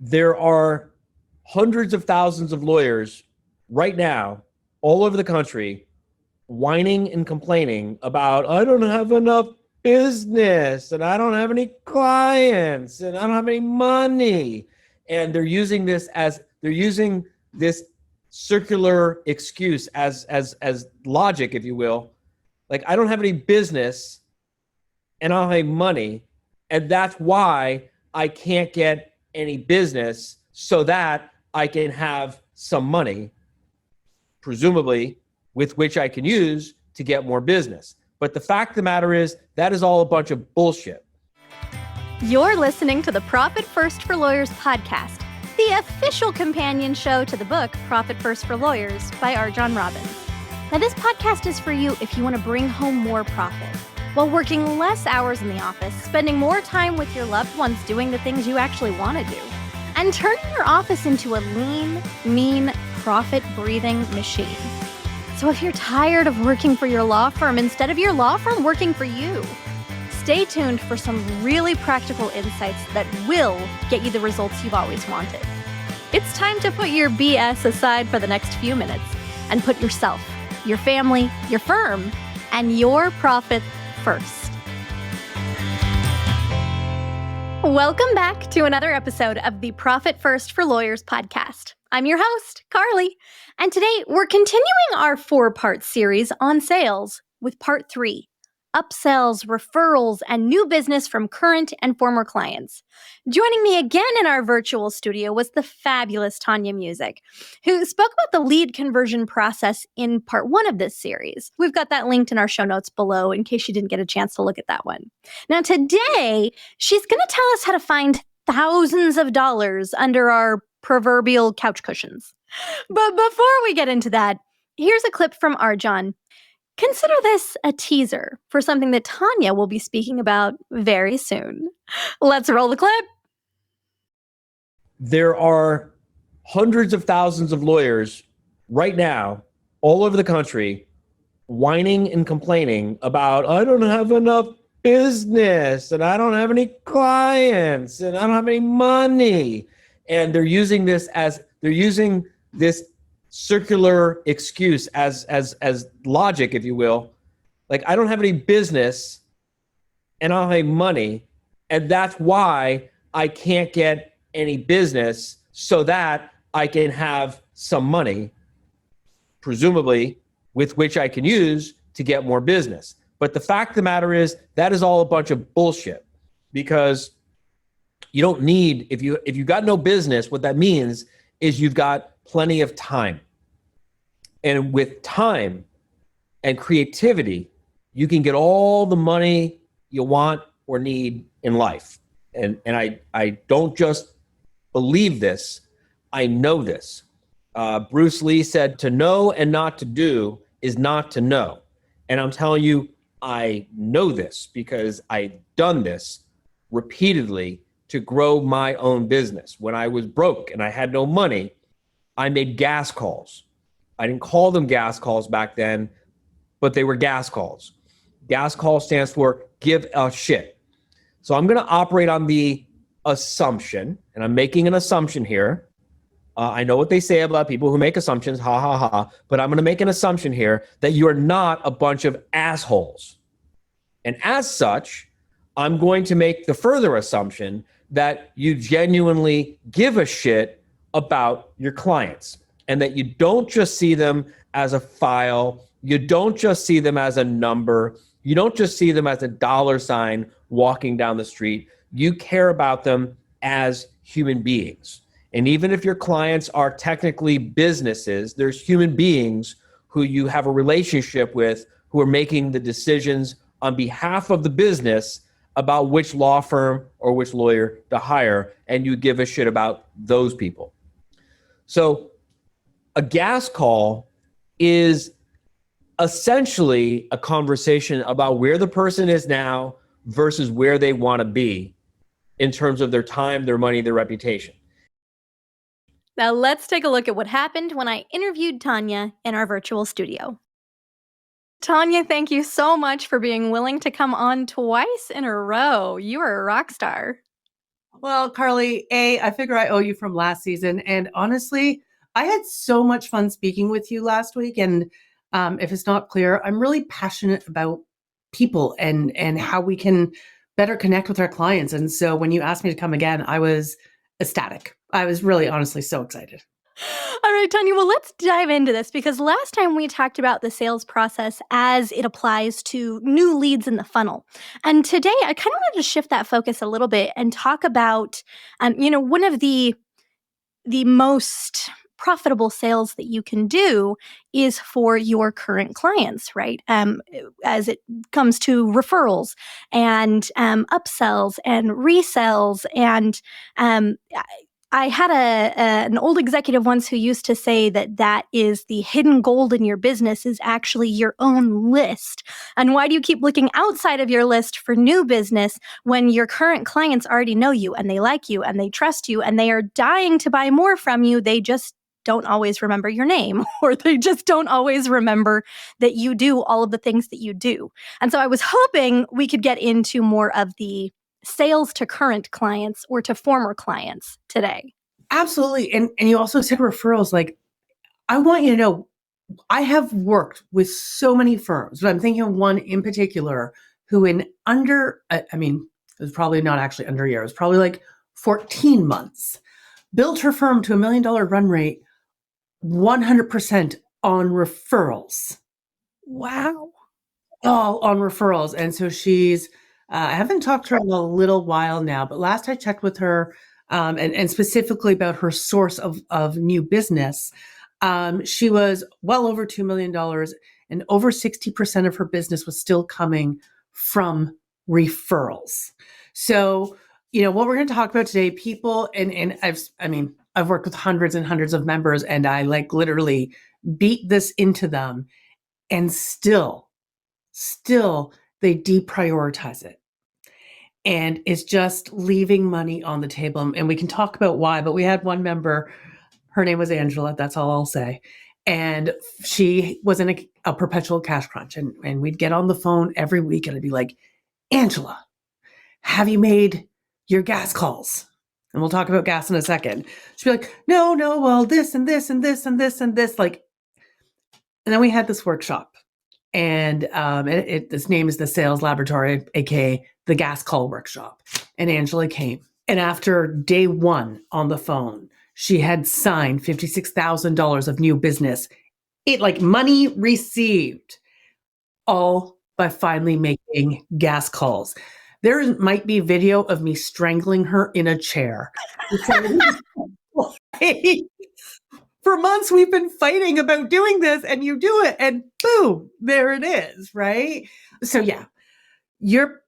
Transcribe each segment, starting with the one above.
There are hundreds of thousands of lawyers right now all over the country whining and complaining about, I don't have enough business and I don't have any clients and I don't have any money. And they're using this circular excuse as logic, if you will. Like, I don't have any business and I don't have any money, and that's why I can't get any business, so that I can have some money, presumably, with which I can use to get more business. But the fact of the matter is, that is all a bunch of bullshit. You're listening to the Profit First for Lawyers podcast, the official companion show to the book Profit First for Lawyers by RJon. Now, this podcast is for you if you want to bring home more profit while working less hours in the office, spending more time with your loved ones doing the things you actually want to do, and turning your office into a lean, mean, profit-breathing machine. So if you're tired of working for your law firm instead of your law firm working for you, stay tuned for some really practical insights that will get you the results you've always wanted. It's time to put your BS aside for the next few minutes and put yourself, your family, your firm, and your profit first. Welcome back to another episode of the Profit First for Lawyers podcast. I'm your host, Carly, and today we're continuing our 4-part series on sales with part 3, upsells, referrals, and new business from current and former clients. Joining me again in our virtual studio was the fabulous Tania Music, who spoke about the lead conversion process in part 1 of this series. We've got that linked in our show notes below in case you didn't get a chance to look at that one. Now today, she's going to tell us how to find thousands of dollars under our proverbial couch cushions. But before we get into that, here's a clip from RJon. Consider this a teaser for something that Tania will be speaking about very soon. Let's roll the clip. There are hundreds of thousands of lawyers right now all over the country whining and complaining about, I don't have enough business and I don't have any clients and I don't have any money. And they're using this circular excuse as logic, if you will. Like, I don't have any business and I don't have any money, and that's why I can't get any business, so that I can have some money, presumably, with which I can use to get more business. But the fact of the matter is, that is all a bunch of bullshit, because you don't need, if you got no business, what that means is you've got plenty of time. And with time and creativity, you can get all the money you want or need in life. And I don't just believe this, I know this. Bruce Lee said, to know and not to do is not to know. And I'm telling you, I know this because I've done this repeatedly to grow my own business. When I was broke and I had no money, I made gas calls. I didn't call them gas calls back then, but they were gas calls. Gas call stands for give a shit. So I'm going to operate on the assumption, and I'm making an assumption here. I know what they say about people who make assumptions, ha, ha, ha, but I'm going to make an assumption here that you are not a bunch of assholes. And as such, I'm going to make the further assumption that you genuinely give a shit about your clients, and that you don't just see them as a file, you don't just see them as a number, you don't just see them as a dollar sign walking down the street. You care about them as human beings. And even if your clients are technically businesses, there's human beings who you have a relationship with who are making the decisions on behalf of the business about which law firm or which lawyer to hire, and you give a shit about those people. So a gas call is essentially a conversation about where the person is now versus where they want to be in terms of their time, their money, their reputation. Now let's take a look at what happened when I interviewed Tania in our virtual studio. Tania, thank you so much for being willing to come on twice in a row. You are a rock star. Well, Carly, I figure I owe you from last season. And honestly, I had so much fun speaking with you last week. And if it's not clear, I'm really passionate about people and how we can better connect with our clients. And so when you asked me to come again, I was ecstatic. I was really honestly so excited. All right, Tanya, well, let's dive into this because last time we talked about the sales process as it applies to new leads in the funnel. And today I kind of wanted to shift that focus a little bit and talk about, one of the most profitable sales that you can do is for your current clients, right? As it comes to referrals and upsells and resells. And I had an old executive once who used to say that is the hidden gold in your business is actually your own list. And why do you keep looking outside of your list for new business when your current clients already know you and they like you and they trust you and they are dying to buy more from you? They just don't always remember your name, or they just don't always remember that you do all of the things that you do. And so I was hoping we could get into more of the sales to current clients or to former clients today. Absolutely. And you also said referrals. Like, I want you to know, I have worked with so many firms, but I'm thinking of one in particular who it was probably not actually under a year. It was probably like 14 months, built her firm to $1 million run rate, 100% on referrals. Wow. All on referrals. And so I haven't talked to her in a little while now, but last I checked with her, and specifically about her source of new business, she was well over $2 million, and over 60% of her business was still coming from referrals. So, what we're going to talk about today, people, and I've worked with hundreds and hundreds of members, and I literally beat this into them, and still they deprioritize it. And it's just leaving money on the table. And we can talk about why, but we had one member, her name was Angela, that's all I'll say. And she was in a perpetual cash crunch. And we'd get on the phone every week and I'd be like, Angela, have you made your gas calls? And we'll talk about gas in a second. She'd be like, no, well, this and this and this and this and this. And then we had this workshop. And its name is the Sales Laboratory, aka the Gas Call Workshop. And Angela came. And after day one on the phone, she had signed $56,000 of new business. Money received, all by finally making gas calls. There might be video of me strangling her in a chair. For months, we've been fighting about doing this, and you do it, and boom, there it is, right? So yeah, your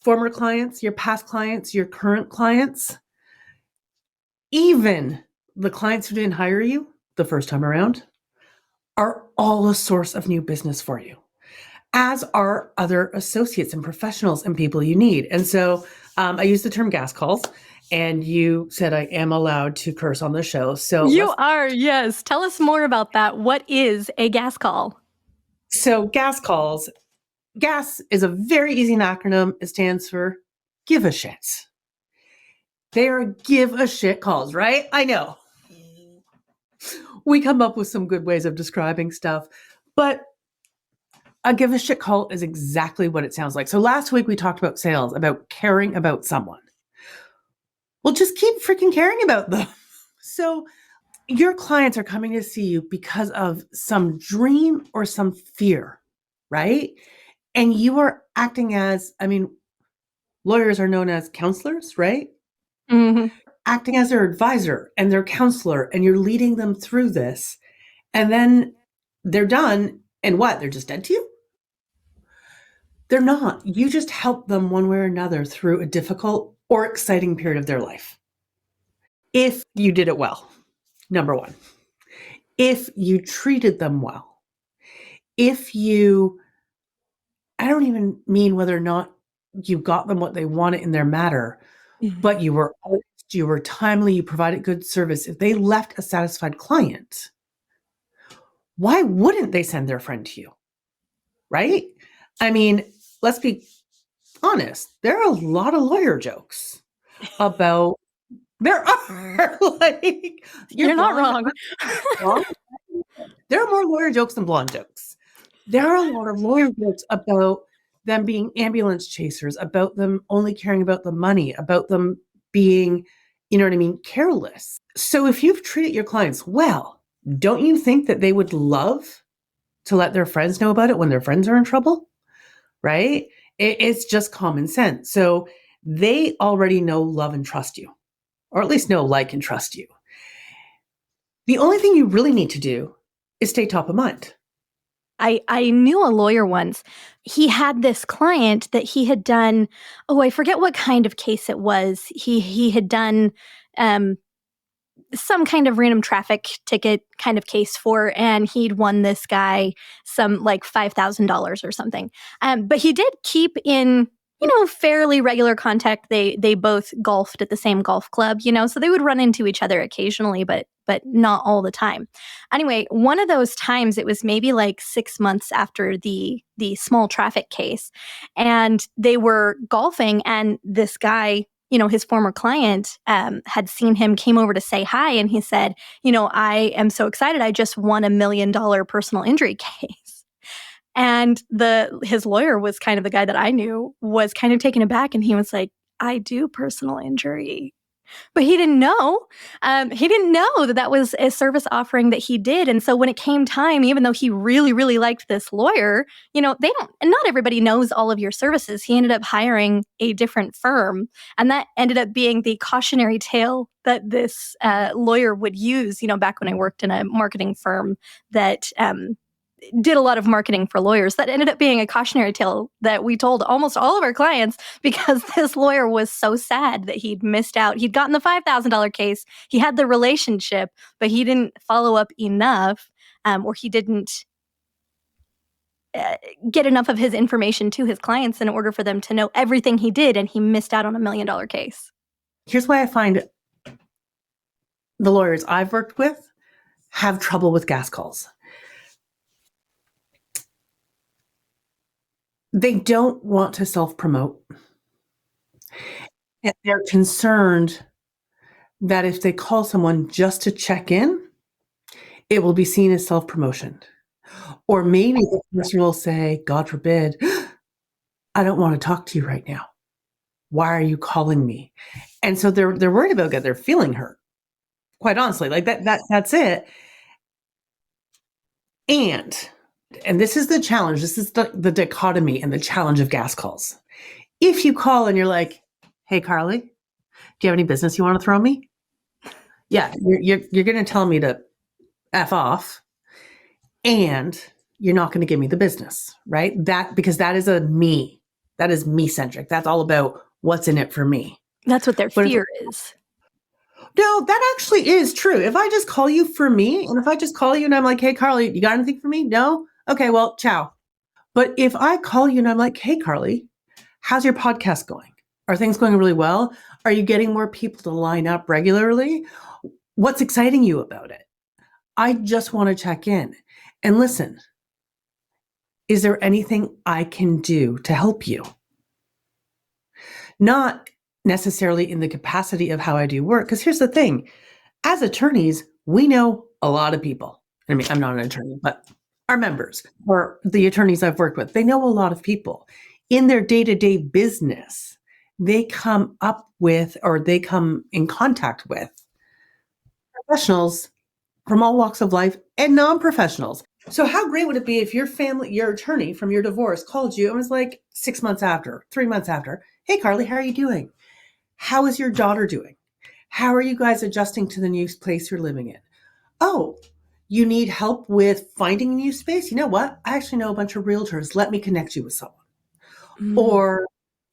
former clients, your past clients, your current clients, even the clients who didn't hire you the first time around, are all a source of new business for you, as are other associates and professionals and people you need. And so I use the term gas calls. And you said I am allowed to curse on the show. So you are, yes. Tell us more about that. What is a gas call? So gas calls, GAS is a very easy acronym. It stands for give a shit. They are give a shit calls, right? I know. We come up with some good ways of describing stuff, but a give a shit call is exactly what it sounds like. So last week we talked about sales, about caring about someone. Well, just keep freaking caring about them. So your clients are coming to see you because of some dream or some fear, right? And you are acting as, lawyers are known as counselors, right? Mm-hmm. Acting as their advisor and their counselor, and you're leading them through this. And then they're done, and what? They're just dead to you? They're not. You just help them one way or another through a difficult or exciting period of their life. If you did it well, number one. If you treated them well. I don't even mean whether or not you got them what they wanted in their matter, but you were honest, you were timely, you provided good service. If they left a satisfied client, why wouldn't they send their friend to you? Right? Let's be honest. There are a lot of lawyer jokes. about, there are like, You're not blonde, wrong. there are more lawyer jokes than blonde jokes. There are a lot of lawyer jokes about them being ambulance chasers, about them only caring about the money, about them being, you know what I mean, careless. So if you've treated your clients well, don't you think that they would love to let their friends know about it when their friends are in trouble? Right? It's just common sense. So they already know, love, and trust you, or at least know, like, and trust you. The only thing you really need to do is stay top of mind. I knew a lawyer once. He had this client that he had done, oh, I forget what kind of case it was. He had done some kind of random traffic ticket kind of case for, and he'd won this guy some like $5,000 or something. But he did keep in, fairly regular contact. They both golfed at the same golf club, so they would run into each other occasionally, but not all the time. Anyway, one of those times, it was maybe like 6 months after the small traffic case, and they were golfing, and this guy, his former client, had seen him, came over to say hi, and he said, I am so excited. I just won $1 million personal injury case. And his lawyer was kind of the guy that I knew, was kind of taken aback, and he was like, I do personal injury. But he didn't know. He didn't know that was a service offering that he did. And so when it came time, even though he really, really liked this lawyer, not everybody knows all of your services. He ended up hiring a different firm. And that ended up being the cautionary tale that this lawyer would use, back when I worked in a marketing firm that did a lot of marketing for lawyers. That ended up being a cautionary tale that we told almost all of our clients, because this lawyer was so sad that he'd missed out. He'd gotten the $5,000 case. He had the relationship, but he didn't follow up enough, or he didn't get enough of his information to his clients in order for them to know everything he did, and he missed out on $1 million case. Here's why I find the lawyers I've worked with have trouble with gas calls. They don't want to self-promote. And they're concerned that if they call someone just to check in, it will be seen as self-promotion. Or maybe the person will say, God forbid, I don't want to talk to you right now. Why are you calling me? And so they're worried about that. They're feeling hurt. Quite honestly, like that's it. And this is the challenge. This is the dichotomy and the challenge of gas calls. If you call and you're like, hey, Carly, do you have any business you want to throw me? Yeah, you're going to tell me to F off, and you're not going to give me the business, right? Because that is me centric. That's all about what's in it for me. That's what their fear is. No, that actually is true. If I just call you for me, and if I just call you and I'm like, hey, Carly, you got anything for me? No? Okay, well, ciao. But if I call you and I'm like, hey, Carly, how's your podcast going? Are things going really well? Are you getting more people to line up regularly? What's exciting you about it? I just want to check in. And listen, is there anything I can do to help you? Not necessarily in the capacity of how I do work. Because here's the thing. As attorneys, we know a lot of people. I mean, I'm not an attorney, but our members or the attorneys I've worked with, they know a lot of people. In their day-to-day business, they come up with, or they come in contact with, professionals from all walks of life and non-professionals. So how great would it be if your attorney from your divorce called you and was like 6 months after, 3 months after, hey, Carly, how are you doing? How is your daughter doing? How are you guys adjusting to the new place you're living in? Oh, you need help with finding a new space? You know what? I actually know a bunch of realtors. Let me connect you with someone. Or,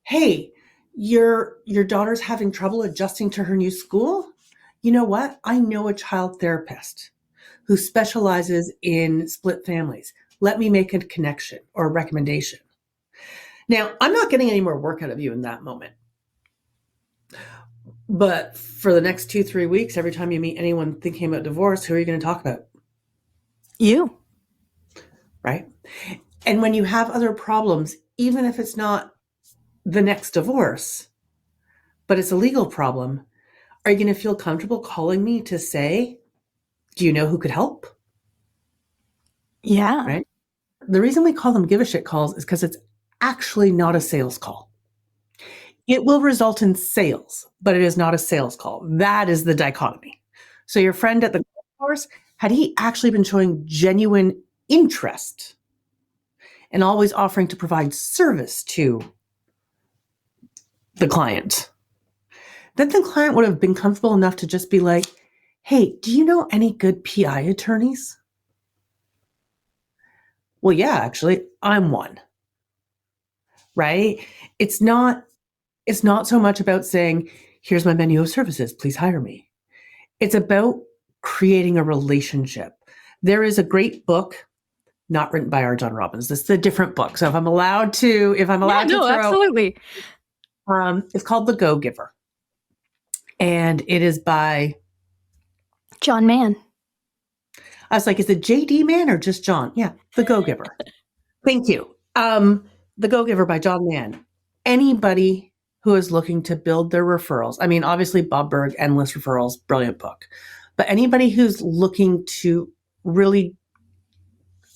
hey, your daughter's having trouble adjusting to her new school? You know what? I know a child therapist who specializes in split families. Let me make a connection or a recommendation. Now, I'm not getting any more work out of you in that moment. But for the next 2-3 weeks, every time you meet anyone thinking about divorce, who are you going to talk about? You. Right? And when you have other problems, even if it's not the next divorce, but it's a legal problem. Are you going to feel comfortable calling me to say, do you know who could help? Yeah. Right? The reason we call them give a shit calls is because it's actually not a sales call. It will result in sales, but it is not a sales call. That is the dichotomy. So your friend at the golf course, had he actually been showing genuine interest and always offering to provide service to the client, then the client would have been comfortable enough to just be like, hey, do you know any good PI attorneys? Well, yeah, actually, I'm one. Right? It's not so much about saying, here's my menu of services, please hire me. It's about creating a relationship. There is a great book, not written by RJon Robbins. This is a different book. So if I'm allowed to throw, absolutely. it's called The Go-Giver. And it is by John Mann. I was like, is it JD Mann or just John? Yeah, The Go-Giver. Thank you. The Go-Giver by John Mann. Anybody who is looking to build their referrals, I mean, obviously Bob Berg, Endless Referrals, brilliant book. But anybody who's looking to really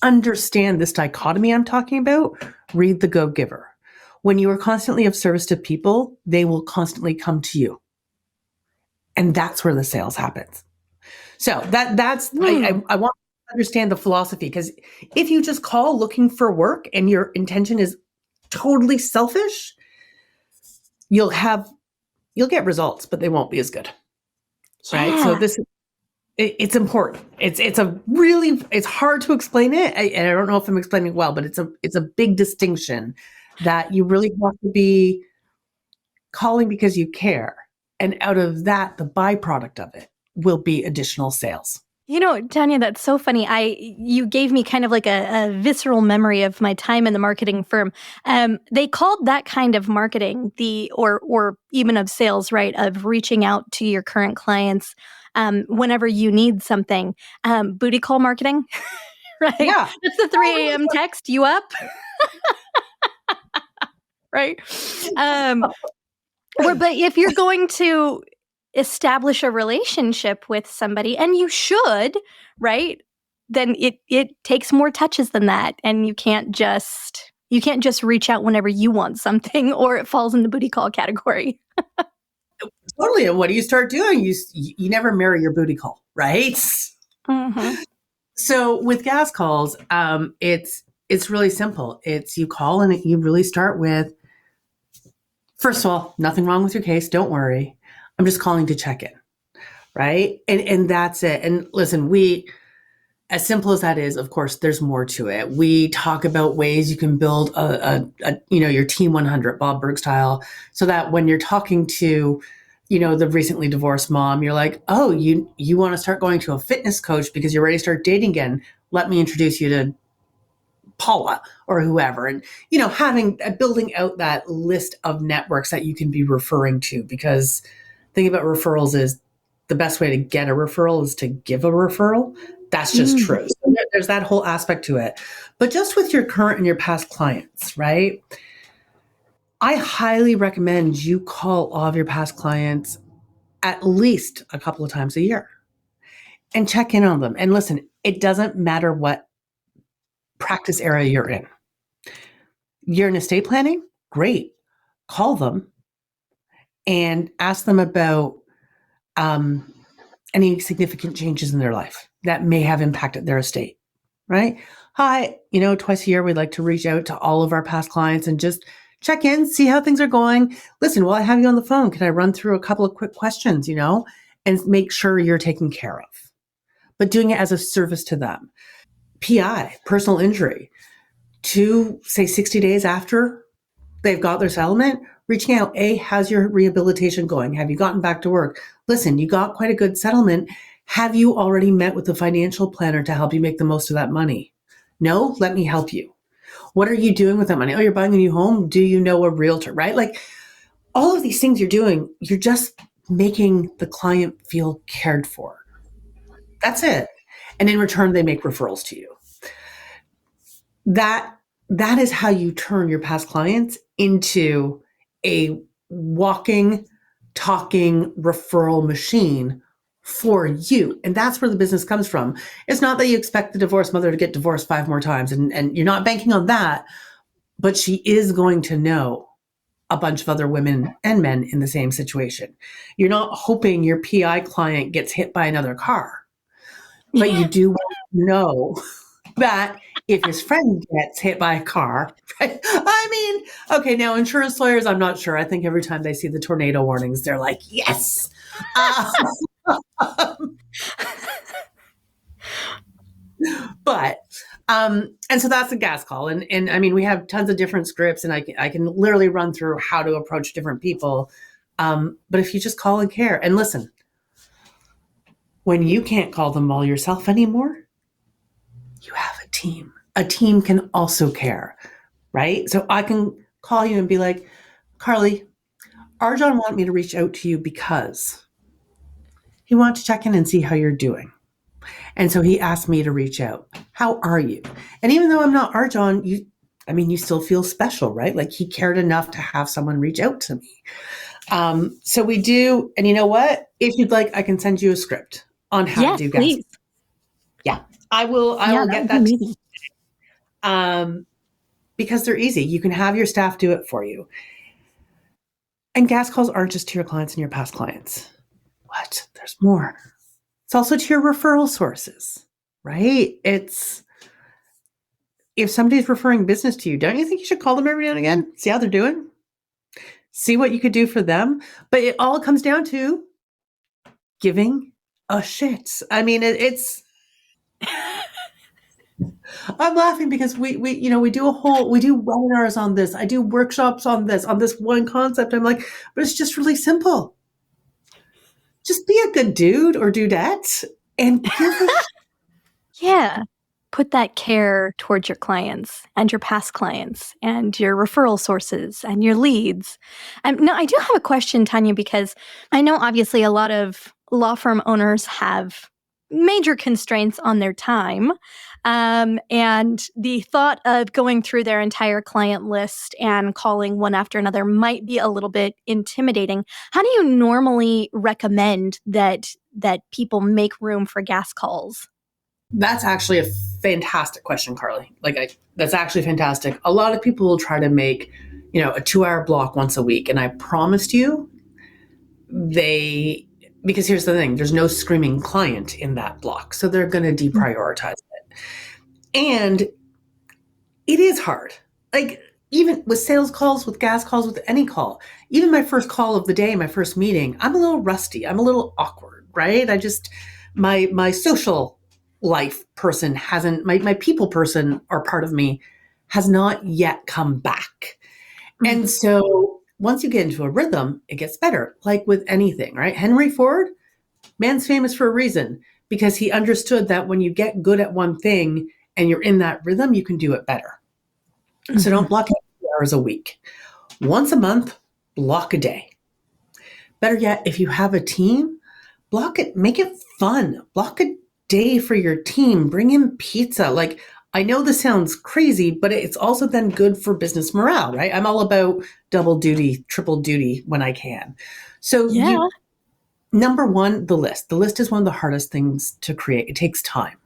understand this dichotomy I'm talking about, read The Go-Giver. When you are constantly of service to people, they will constantly come to you. And that's where the sales happens. So that's I want to understand the philosophy, because if you just call looking for work and your intention is totally selfish, you'll get results, but they won't be as good. Right? Yeah. So it's important. It's hard to explain it. And I don't know if I'm explaining well, but it's a big distinction that you really have to be calling because you care. And out of that, the byproduct of it will be additional sales. You know, Tania, that's so funny. You gave me kind of like a visceral memory of my time in the marketing firm. They called that kind of marketing or even of sales, right? Of reaching out to your current clients whenever you need something. Booty call marketing, right? Yeah. It's the 3 a.m. text, you up? Right? But if you're going to establish a relationship with somebody, and you should, right? Then it takes more touches than that, and you can't just reach out whenever you want something, or it falls in the booty call category. Totally. And what do you start doing? You never marry your booty call, right? Mm-hmm. So with gas calls, it's really simple. It's you call and you really start with, first of all, nothing wrong with your case. Don't worry. I'm just calling to check in. Right. And that's it. And listen, as simple as that is, of course, there's more to it. We talk about ways you can build your Team 100 Bob Berg style, so that when you're talking to, the recently divorced mom, you're like, oh, you want to start going to a fitness coach because you're ready to start dating again. Let me introduce you to Paula or whoever. And, building out that list of networks that you can be referring to, because the thing about referrals is the best way to get a referral is to give a referral. That's just true. So there's that whole aspect to it. But just with your current and your past clients, right? I highly recommend you call all of your past clients at least a couple of times a year and check in on them. And listen, it doesn't matter what practice area you're in. You're in estate planning? Great. Call them and ask them about any significant changes in their life that may have impacted their estate, right? Hi, twice a year, we'd like to reach out to all of our past clients and just check in, see how things are going. Listen, while I have you on the phone, can I run through a couple of quick questions, and make sure you're taken care of, but doing it as a service to them. PI, personal injury, to say 60 days after they've got their settlement, reaching out, how's your rehabilitation going? Have you gotten back to work? Listen, you got quite a good settlement. Have you already met with the financial planner to help you make the most of that money? No? Let me help you. What are you doing with that money? Oh, you're buying a new home? Do you know a realtor, right? Like all of these things you're doing, you're just making the client feel cared for. That's it. And in return, they make referrals to you. That is how you turn your past clients into a walking talking referral machine for you. And that's where the business comes from. It's not that you expect the divorced mother to get divorced 5 more times, and you're not banking on that, but she is going to know a bunch of other women and men in the same situation. You're not hoping your PI client gets hit by another car, but you do want to know that if his friend gets hit by a car, right? I mean, okay, now insurance lawyers, I'm not sure. I think every time they see the tornado warnings, they're like, yes. But and so that's a gas call, and I mean, we have tons of different scripts, and I can literally run through how to approach different people. But if you just call and care and listen, when you can't call them all yourself anymore, you have a team. A team can also care, right? So I can call you and be like, Carly, RJon wanted me to reach out to you because he wanted to check in and see how you're doing. And so he asked me to reach out. How are you? And even though I'm not RJon, you still feel special, right? Like he cared enough to have someone reach out to me. So we do. And you know what? If you'd like, I can send you a script on how to do gas. Please. Yeah, I will get that to you. Because they're easy. You can have your staff do it for you. And gas calls aren't just to your clients and your past clients. What? There's more. It's also to your referral sources, right? It's if somebody's referring business to you, don't you think you should call them every now and again? See how they're doing? See what you could do for them. But it all comes down to giving a shit. I mean, it's I'm laughing because we do webinars on this. I do workshops on this one concept. I'm like, but it's just really simple. Just be a good dude or dudette and give a Yeah. Put that care towards your clients and your past clients and your referral sources and your leads. Now, I do have a question, Tania, because I know obviously a lot of law firm owners have major constraints on their time. And the thought of going through their entire client list and calling one after another might be a little bit intimidating. How do you normally recommend that people make room for gas calls? That's actually a fantastic question, Carly. That's actually fantastic. A lot of people will try to make, a 2-hour block once a week. And I promised you because here's the thing, there's no screaming client in that block. So they're going to deprioritize it. And it is hard. Like even with sales calls, with gas calls, with any call, even my first call of the day, my first meeting, I'm a little rusty. I'm a little awkward, right? My social life person hasn't, my people person or part of me has not yet come back. Mm-hmm. And so once you get into a rhythm, it gets better. Like with anything, right? Henry Ford, man's famous for a reason, because he understood that when you get good at one thing and you're in that rhythm, you can do it better. Mm-hmm. So don't block 8 hours a week. Once a month, block a day. Better yet, if you have a team, block it, make it fun. Block a day for your team. Bring in pizza. Like, I know this sounds crazy, but it's also then good for business morale, right? I'm all about double duty, triple duty when I can. So number one, the list. The list is one of the hardest things to create. It takes time.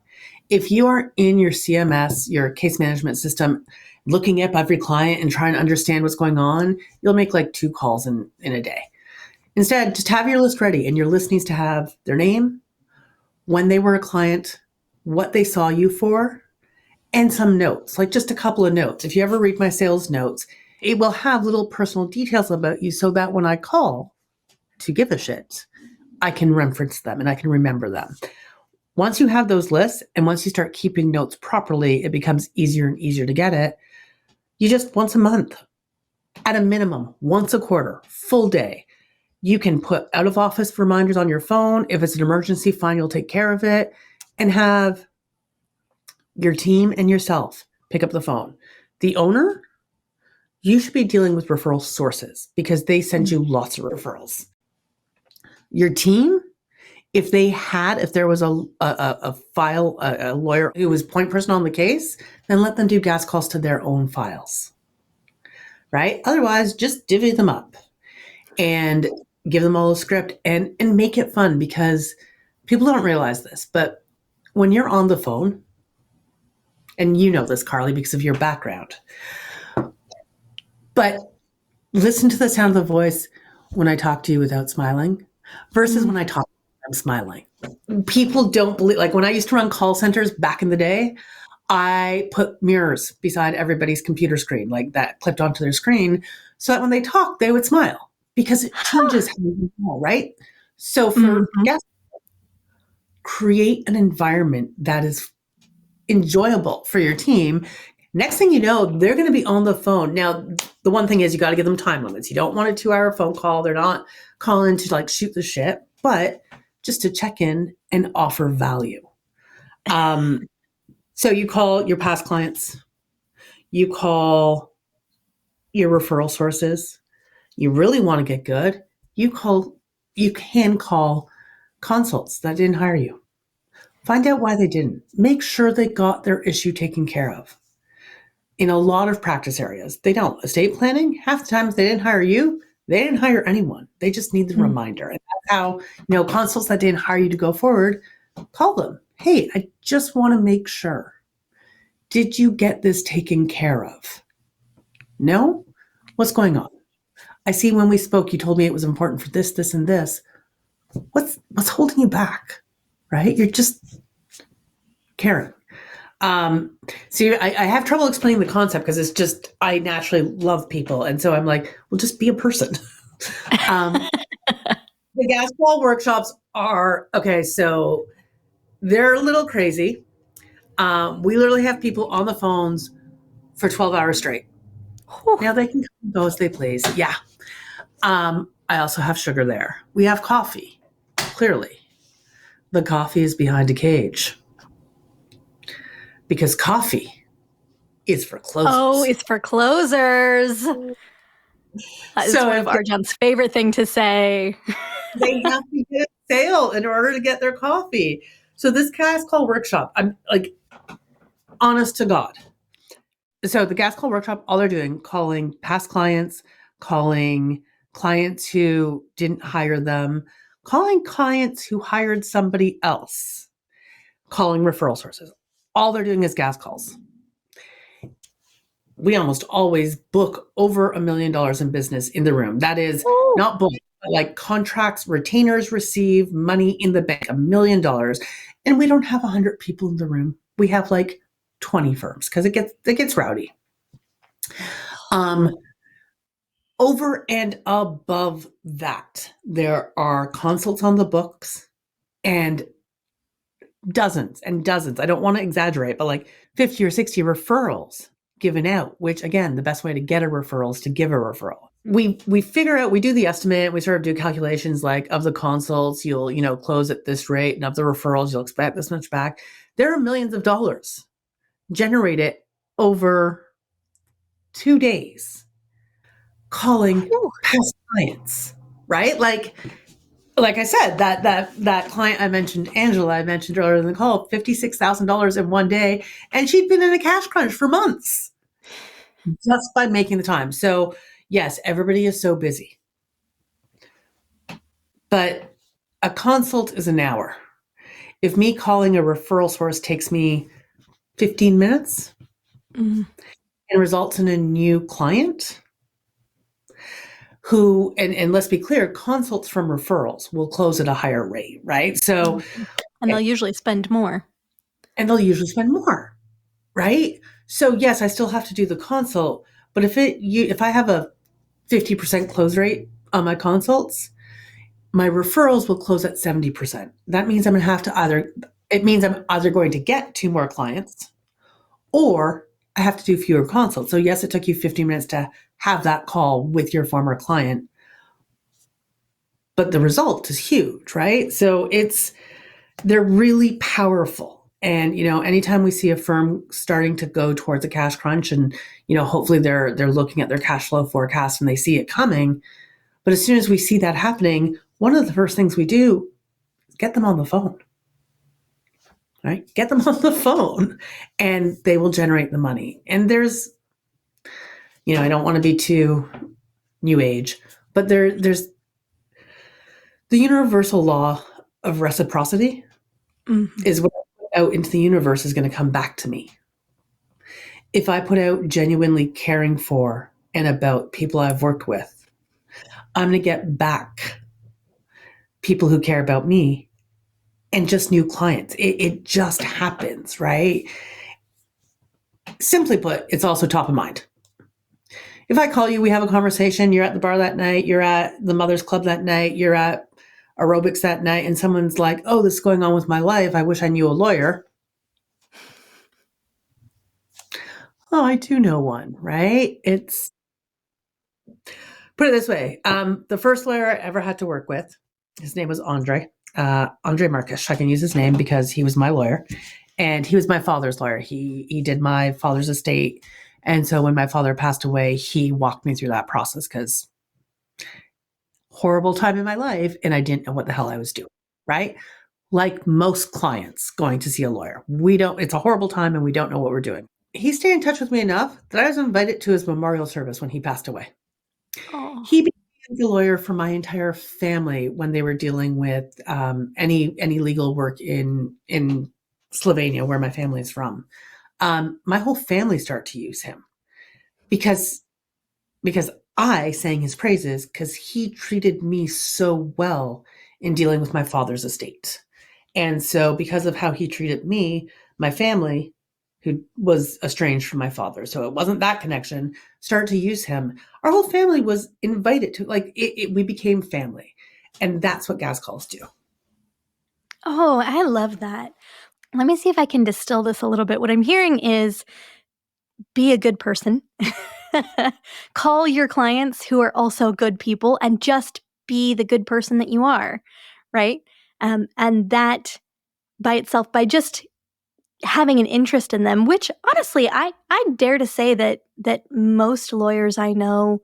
If you are in your CMS, your case management system, looking up every client and trying to understand what's going on, you'll make like 2 calls in a day. Instead, just have your list ready, and your list needs to have their name, when they were a client, what they saw you for, and some notes, like just a couple of notes. If you ever read my sales notes, it will have little personal details about you so that when I call to give a shit, I can reference them and I can remember them. Once you have those lists and once you start keeping notes properly, it becomes easier and easier to get it. You just once a month, at a minimum, once a quarter, full day. You can put out of office reminders on your phone. If it's an emergency, fine, you'll take care of it. And have your team and yourself pick up the phone. The owner, you should be dealing with referral sources because they send you lots of referrals. Your team, if there was a lawyer who was point person on the case, then let them do gas calls to their own files, right? Otherwise, just divvy them up. And give them all a script and make it fun, because people don't realize this, but when you're on the phone, and you know this, Carly, because of your background, but listen to the sound of the voice when I talk to you without smiling versus when I talk, I'm smiling. People don't believe, like when I used to run call centers back in the day, I put mirrors beside everybody's computer screen, like that clipped onto their screen, so that when they talk, they would smile, because it changes how you smile, right? So for guests, create an environment that is enjoyable for your team. Next thing you know, they're going to be on the phone. Now, the one thing is you got to give them time limits. You don't want a 2-hour phone call. They're not calling to like shoot the shit, but just to check in and offer value. So you call your past clients, you call your referral sources. You really want to get good, you can call consults that didn't hire you. Find out why they didn't. Make sure they got their issue taken care of. In a lot of practice areas, they don't. Estate planning, half the time, if they didn't hire you, they didn't hire anyone. They just need the reminder. And that's how, consults that didn't hire you to go forward, call them. Hey, I just want to make sure. Did you get this taken care of? No? What's going on? I see when we spoke, you told me it was important for this, this, and this. What's holding you back? Right? You're just caring. See, I have trouble explaining the concept because it's just, I naturally love people. And so I'm like, well, just be a person. The gas wall workshops are, okay, so they're a little crazy. We literally have people on the phones for 12 hours straight. Now they can go as they please. Yeah. I also have sugar there. We have coffee. Clearly, the coffee is behind a cage. Because coffee is for closers. Oh, it's for closers. That is one of RJon's favorite thing to say. They have to get a sale in order to get their coffee. So this gas call workshop, I'm like, honest to God. So the gas call workshop, all they're doing, calling past clients, calling clients who didn't hire them, calling clients who hired somebody else, calling referral sources. All they're doing is gas calls. We almost always book over $1 million in business in the room. That is not book, but like contracts, retainers receive money in the bank, $1 million. And we don't have 100 people in the room. We have like 20 firms because it gets rowdy. Over and above that, there are consults on the books and dozens and dozens. I don't want to exaggerate, but like 50 or 60 referrals given out, which again, the best way to get a referral is to give a referral. We figure out, we do the estimate, we sort of do calculations like of the consults, you'll, close at this rate, and of the referrals, you'll expect this much back. There are millions of dollars generated over 2 days calling past clients, right? Like I said, that client I mentioned, Angela, I mentioned earlier in the call, $56,000 in 1 day, and she'd been in a cash crunch for months just by making the time. So yes, everybody is so busy, but a consult is an hour. If me calling a referral source takes me 15 minutes and results in a new client, who, and let's be clear, consults from referrals will close at a higher rate, right? So, and they'll usually spend more. Right? So yes, I still have to do the consult, but if I have a 50% close rate on my consults, my referrals will close at 70%. That means I'm either going to get 2 more clients, or I have to do fewer consults. So yes, it took you 15 minutes to have that call with your former client, but the result is huge, right? So they're really powerful. And, anytime we see a firm starting to go towards a cash crunch and, hopefully they're looking at their cash flow forecast and they see it coming. But as soon as we see that happening, one of the first things we do is get them on the phone, right? Get them on the phone and they will generate the money. And there's, I don't want to be too new age, but there's The universal law of reciprocity is what I put out into the universe is going to come back to me. If I put out genuinely caring for and about people I've worked with, I'm going to get back people who care about me and just new clients. It just happens, right? Simply put, it's also top of mind. If I call you, we have a conversation, you're at the bar that night, you're at the mother's club that night, you're at aerobics that night, and someone's like, oh, this is going on with my life. I wish I knew a lawyer. Oh, I do know one, right? Put it this way. The first lawyer I ever had to work with, his name was Andre Marcus. I can use his name because he was my lawyer and he was my father's lawyer. He did my father's estate. And so when my father passed away, he walked me through that process because horrible time in my life and I didn't know what the hell I was doing, right? Like most clients going to see a lawyer. It's a horrible time and we don't know what we're doing. He stayed in touch with me enough that I was invited to his memorial service when he passed away. Oh. He became the lawyer for my entire family when they were dealing with any legal work in Slovenia, where my family is from. My whole family started to use him because I sang his praises because he treated me so well in dealing with my father's estate. And so because of how he treated me, my family, who was estranged from my father, so it wasn't that connection, started to use him. Our whole family was invited to, we became family. And that's what G.A.S calls do. Oh, I love that. Let me see if I can distill this a little bit. What I'm hearing is be a good person. Call your clients who are also good people and just be the good person that you are, right? And that by itself, by just having an interest in them, which honestly, I dare to say that most lawyers I know,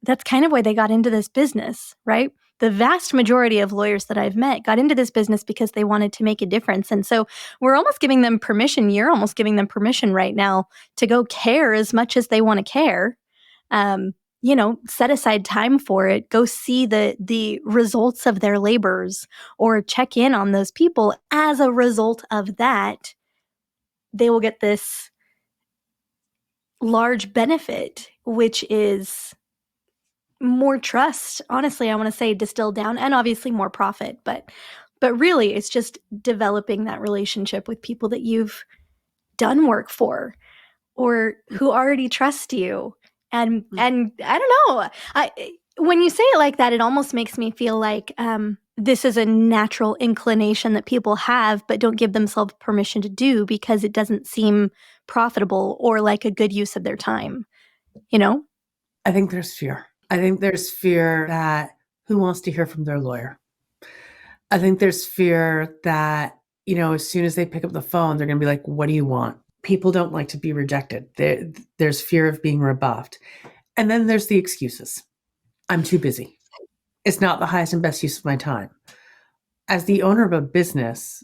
that's kind of why they got into this business, right? The vast majority of lawyers that I've met got into this business because they wanted to make a difference. And so we're almost giving them permission. You're almost giving them permission right now to go care as much as they want to care. Set aside time for it. Go see the results of their labors or check in on those people. As a result of that, they will get this large benefit, which is more trust. Honestly, I want to say distilled down, and obviously more profit, but really it's just developing that relationship with people that you've done work for or who already trust you. And I don't know, when you say it like that, it almost makes me feel like this is a natural inclination that people have but don't give themselves permission to do because it doesn't seem profitable or like a good use of their time, I think there's fear. I think there's fear that who wants to hear from their lawyer? I think there's fear that, as soon as they pick up the phone, they're going to be like, what do you want? People don't like to be rejected. There's fear of being rebuffed. And then there's the excuses. I'm too busy. It's not the highest and best use of my time. As the owner of a business,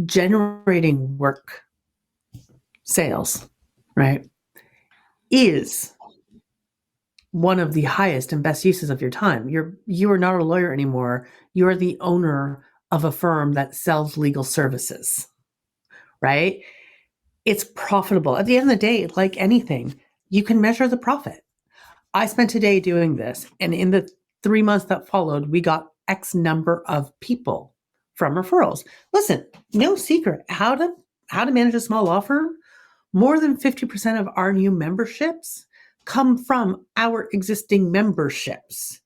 generating work, sales, right, is one of the highest and best uses of your time. You are not a lawyer anymore. You are the owner of a firm that sells legal services, right? It's profitable. At the end of the day, like anything, you can measure the profit. I spent a day doing this, and in the 3 months that followed, we got X number of people from referrals. Listen, no secret. How to manage a small law firm? More than 50% of our new memberships come from our existing memberships.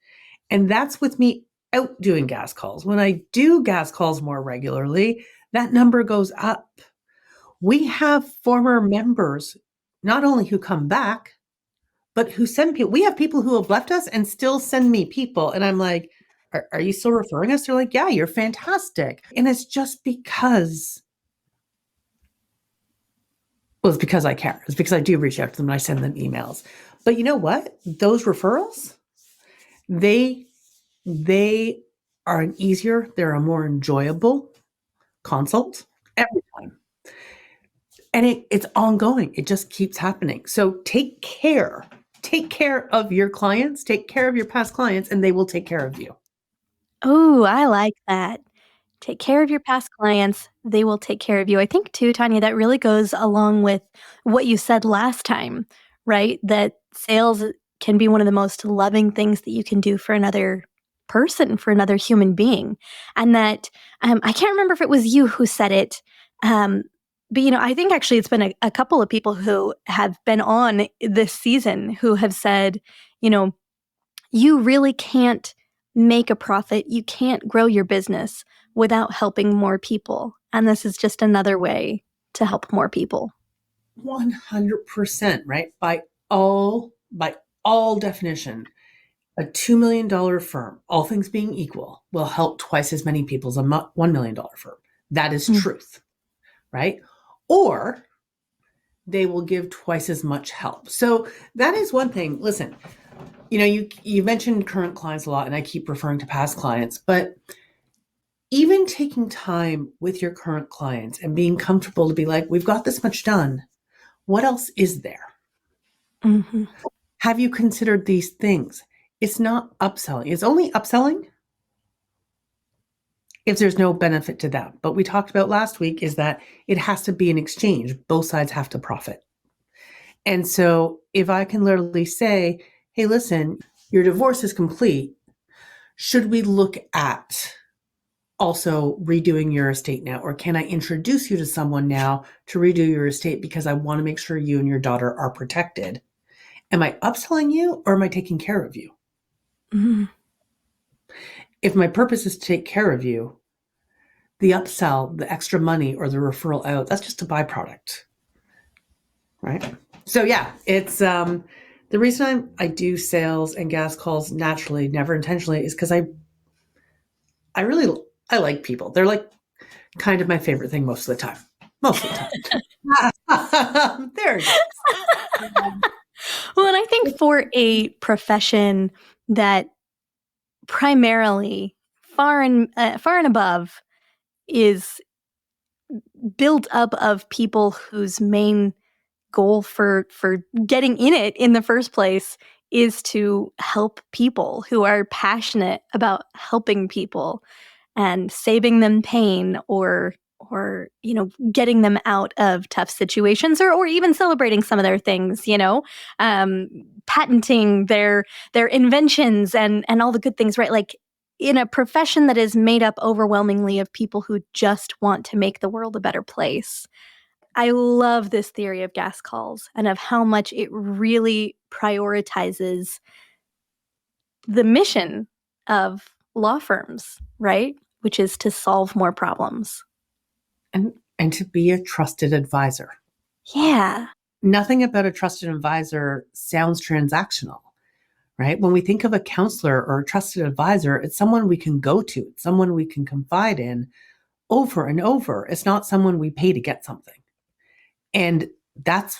And that's with me out doing G.A.S calls. When I do G.A.S calls more regularly, that number goes up. We have former members, not only who come back, but who send people. We have people who have left us and still send me people. And I'm like, are you still referring us? They're like, yeah, you're fantastic. And it's just because, it's because I care. It's because I do reach out to them and I send them emails. But you know what? Those referrals, they are an easier, they're a more enjoyable consult every time. And it's ongoing. It just keeps happening. So take care. Take care of your clients, take care of your past clients, and they will take care of you. Oh, I like that. Take care of your past clients. They will take care of you. I think too, Tanya, that really goes along with what you said last time, right? That sales can be one of the most loving things that you can do for another person, for another human being. And that I can't remember if it was you who said it. Um, but, I think actually it's been a couple of people who have been on this season who have said, you know, you really can't make a profit. You can't grow your business without helping more people. And this is just another way to help more people. 100%, right? By all definition, a $2 million firm, all things being equal, will help twice as many people as a $1 million firm. That is truth, right? Or they will give twice as much help. So that is one thing. Listen, you mentioned current clients a lot, and I keep referring to past clients, but even taking time with your current clients and being comfortable to be like, we've got this much done. What else is there? Mm-hmm. Have you considered these things? It's not upselling. It's only upselling if there's no benefit to them. But we talked about last week is that it has to be an exchange. Both sides have to profit. And so if I can literally say, hey, listen, your divorce is complete. Should we look at also redoing your estate now? Or can I introduce you to someone now to redo your estate because I want to make sure you and your daughter are protected? Am I upselling you or am I taking care of you? Mm-hmm. If my purpose is to take care of you, the upsell, the extra money or the referral out, that's just a byproduct, right? So yeah, it's the reason I do sales and gas calls naturally, never intentionally, is because I like people. They're like kind of my favorite thing most of the time. Most of the time. There it is. Well, and I think for a profession that primarily far and above is built up of people whose main goal for getting in it in the first place is to help people who are passionate about helping people and saving them pain or getting them out of tough situations or even celebrating some of their things, patenting their inventions and all the good things, right? Like in a profession that is made up overwhelmingly of people who just want to make the world a better place. I love this theory of gas calls and of how much it really prioritizes the mission of law firms, right? Which is to solve more problems. And to be a trusted advisor. Yeah. Nothing about a trusted advisor sounds transactional, right? When we think of a counselor or a trusted advisor, it's someone we can go to. It's someone we can confide in over and over. It's not someone we pay to get something. And that's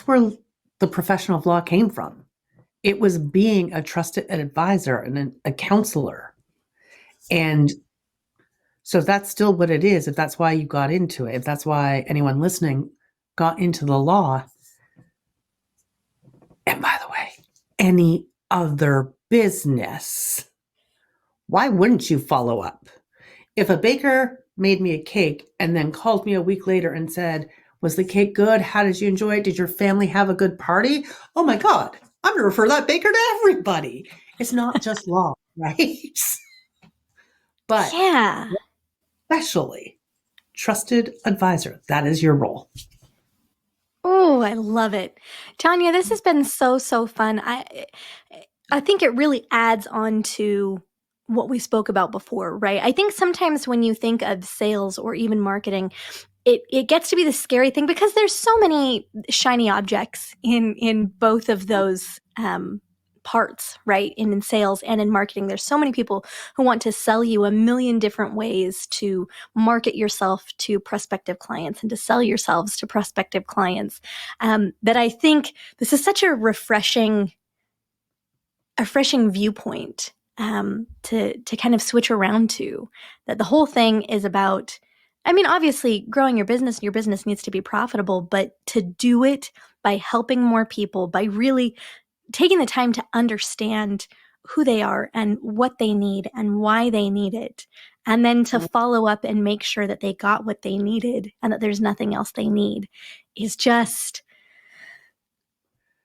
where the profession of law came from. It was being a trusted advisor and a counselor. And so if that's still what it is, if that's why you got into it, if that's why anyone listening got into the law, and by the way, any other business, why wouldn't you follow up? If a baker made me a cake and then called me a week later and said, was the cake good? How did you enjoy it? Did your family have a good party? Oh my God, I'm going to refer that baker to everybody. It's not just law, right? But yeah, especially trusted advisor, that is your role. Oh, I love it. Tanya, this has been so fun. I think it really adds on to what we spoke about before, right? I think sometimes when you think of sales or even marketing, it gets to be the scary thing because there's so many shiny objects in both of those parts, right? In sales and in marketing, there's so many people who want to sell you a million different ways to market yourself to prospective clients and to sell yourselves to prospective clients. That I think this is such a refreshing viewpoint to kind of switch around to. That the whole thing is about. I mean, obviously, growing your business needs to be profitable, but to do it by helping more people, by really taking the time to understand who they are and what they need and why they need it. And then to follow up and make sure that they got what they needed and that there's nothing else they need is just,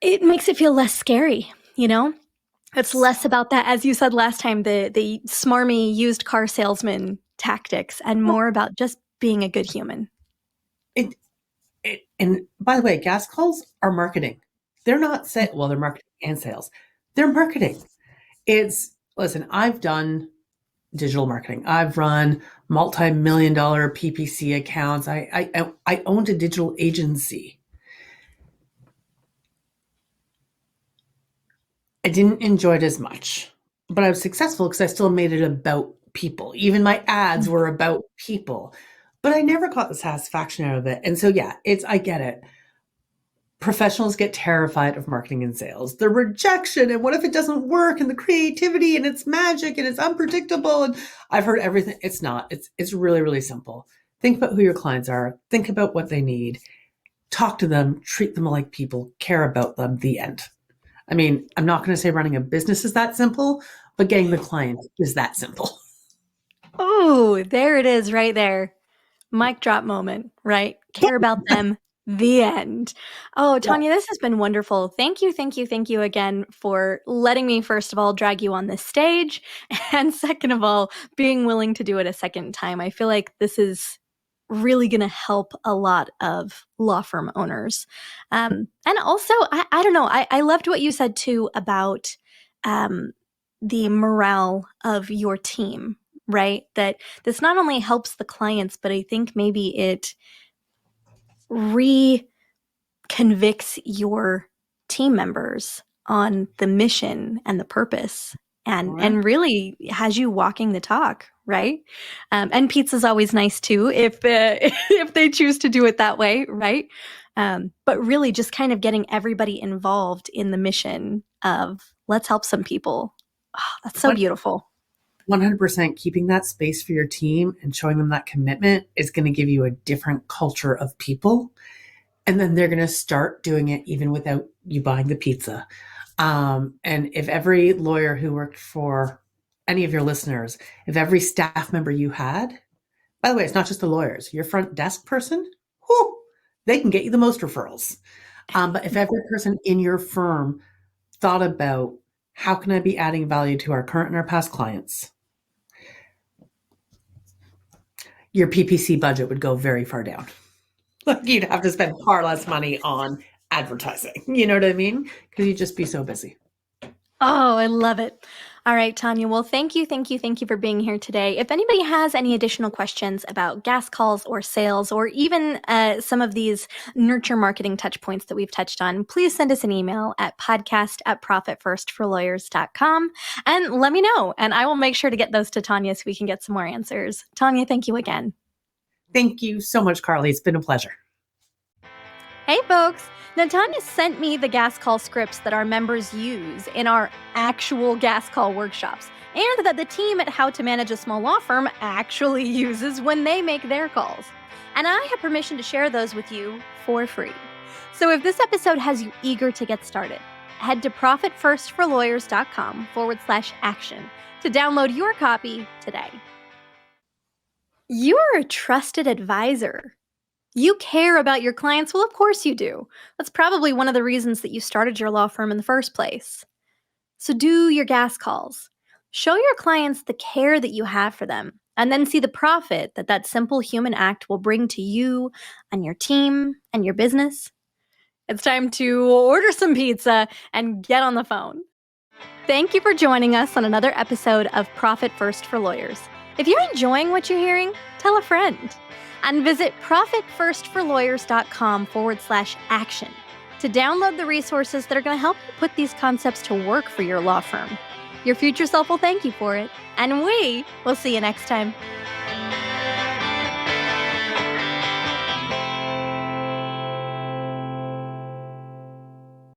it makes it feel less scary, you know? It's less about that, as you said last time, the smarmy used car salesman tactics, and more about just being a good human. And by the way, gas calls are marketing. They're not well, they're marketing and sales. They're marketing. Listen, I've done digital marketing. I've run multi-million-dollar PPC accounts. I owned a digital agency. I didn't enjoy it as much, but I was successful because I still made it about people. Even my ads were about people, but I never got the satisfaction out of it. And so, yeah, I get it. Professionals get terrified of marketing and sales. The rejection, and what if it doesn't work, and the creativity, and it's magic, and it's unpredictable. And I've heard everything. It's not. It's really, really simple. Think about who your clients are. Think about what they need. Talk to them. Treat them like people. Care about them. The end. I mean, I'm not going to say running a business is that simple, but getting the client is that simple. Oh, there it is right there. Mic drop moment, right? Care about them. The end. Oh, Tania, this has been wonderful. Thank you again for letting me, first of all, drag you on this stage. And second of all, being willing to do it a second time. I feel like this is really going to help a lot of law firm owners. And also, I don't know, I loved what you said too about the morale of your team, right? That this not only helps the clients, but I think maybe it reconvicts your team members on the mission and the purpose, and really has you walking the talk, right? And pizza's always nice too, if they choose to do it that way, right? But really just kind of getting everybody involved in the mission of let's help some people. Oh, that's so beautiful. 100% keeping that space for your team and showing them that commitment is going to give you a different culture of people. And then they're going to start doing it even without you buying the pizza. And if every lawyer who worked for any of your listeners, if every staff member you had, by the way, it's not just the lawyers, your front desk person, they can get you the most referrals. But if every person in your firm thought about how can I be adding value to our current and our past clients, your PPC budget would go very far down. You'd have to spend far less money on advertising. You know what I mean? Because you'd just be so busy. Oh, I love it. All right, Tania. Well, thank you for being here today. If anybody has any additional questions about gas calls or sales, or even some of these nurture marketing touch points that we've touched on, please send us an email at podcast@profitfirstforlawyers.com and let me know, and I will make sure to get those to Tania so we can get some more answers. Tania, thank you again. Thank you so much, Carly. It's been a pleasure. Hey, folks. Now, Tania sent me the gas call scripts that our members use in our actual gas call workshops, and that the team at How to Manage a Small Law Firm actually uses when they make their calls. And I have permission to share those with you for free. So if this episode has you eager to get started, head to profitfirstforlawyers.com/action to download your copy today. You're a trusted advisor. You care about your clients. Well, of course you do. That's probably one of the reasons that you started your law firm in the first place. So do your gas calls. Show your clients the care that you have for them, and then see the profit that that simple human act will bring to you and your team and your business. It's time to order some pizza and get on the phone. Thank you for joining us on another episode of Profit First for Lawyers. If you're enjoying what you're hearing, tell a friend. And visit profitfirstforlawyers.com/action to download the resources that are going to help you put these concepts to work for your law firm. Your future self will thank you for it, and we will see you next time.